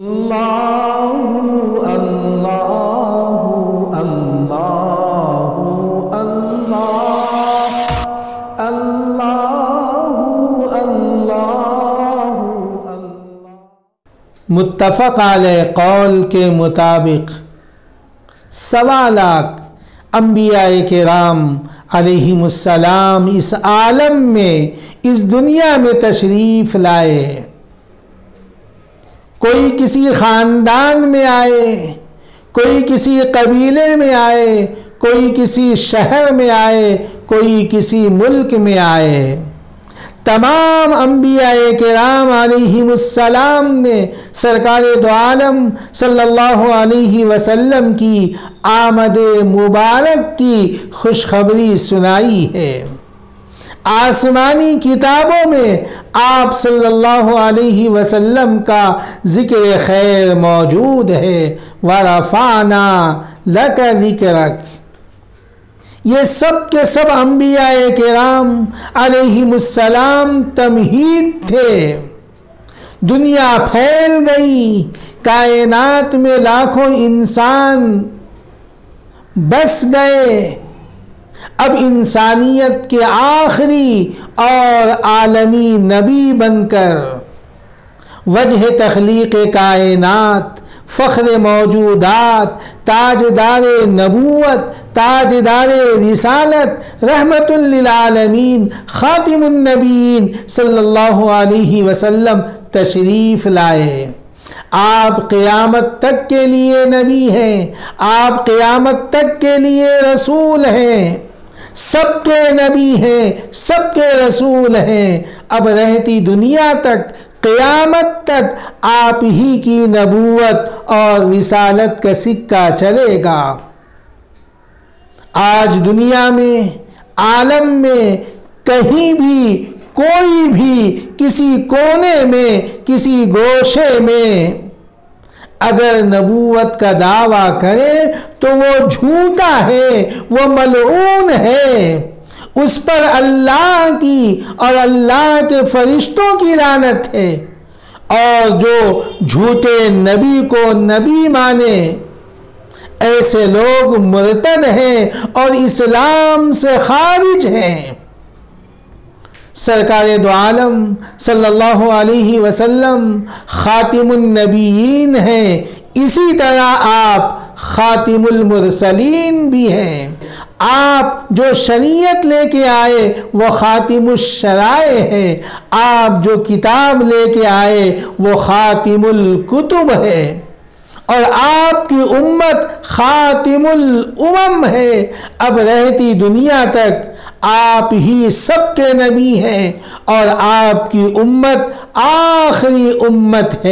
اللہ اللہ اللہ اللہ اللہ اللہ۔ متفق علیہ قول کے مطابق 1.25 لاکھ انبیاء کرام علیہم السلام اس عالم میں، اس دنیا میں تشریف لائے۔ کوئی کسی خاندان میں آئے، کوئی کسی قبیلے میں آئے، کوئی کسی شہر میں آئے، کوئی کسی ملک میں آئے، تمام انبیاء کرام علیہم السلام نے سرکار دو عالم صلی اللہ علیہ وسلم کی آمد مبارک کی خوشخبری سنائی ہے۔ آسمانی کتابوں میں آپ صلی اللہ علیہ وسلم کا ذکر خیر موجود ہے۔ وَرَفَعْنَا لَكَ ذِكْرَكَ۔ یہ سب کے سب انبیاء کرام علیہم السلام تمہید تھے۔ دنیا پھیل گئی، کائنات میں لاکھوں انسان بس گئے۔ اب انسانیت کے آخری اور عالمی نبی بن کر وجہ تخلیق کائنات، فخر موجودات، تاجدار نبوت، تاجدار رسالت، رحمت للعالمین، خاتم النبیین صلی اللہ علیہ وسلم تشریف لائے۔ آپ قیامت تک کے لیے نبی ہیں، آپ قیامت تک کے لیے رسول ہیں، سب کے نبی ہیں، سب کے رسول ہیں۔ اب رہتی دنیا تک، قیامت تک آپ ہی کی نبوت اور رسالت کا سکہ چلے گا۔ آج دنیا میں، عالم میں، کہیں بھی، کوئی بھی کسی کونے میں، کسی گوشے میں اگر نبوت کا دعویٰ کرے تو وہ جھوٹا ہے، وہ ملعون ہے، اس پر اللہ کی اور اللہ کے فرشتوں کی لعنت ہے۔ اور جو جھوٹے نبی کو نبی مانے، ایسے لوگ مرتد ہیں اور اسلام سے خارج ہیں۔ سرکار دو عالم صلی اللہ علیہ وسلم خاتم النبیین ہیں، اسی طرح آپ خاتم المرسلین بھی ہیں۔ آپ جو شریعت لے کے آئے وہ خاتم الشرائع ہے، آپ جو کتاب لے کے آئے وہ خاتم الکتب ہے، اور آپ کی امت خاتم الامم ہے۔ اب رہتی دنیا تک آپ ہی سب کے نبی ہیں اور آپ کی امت آخری امت ہے۔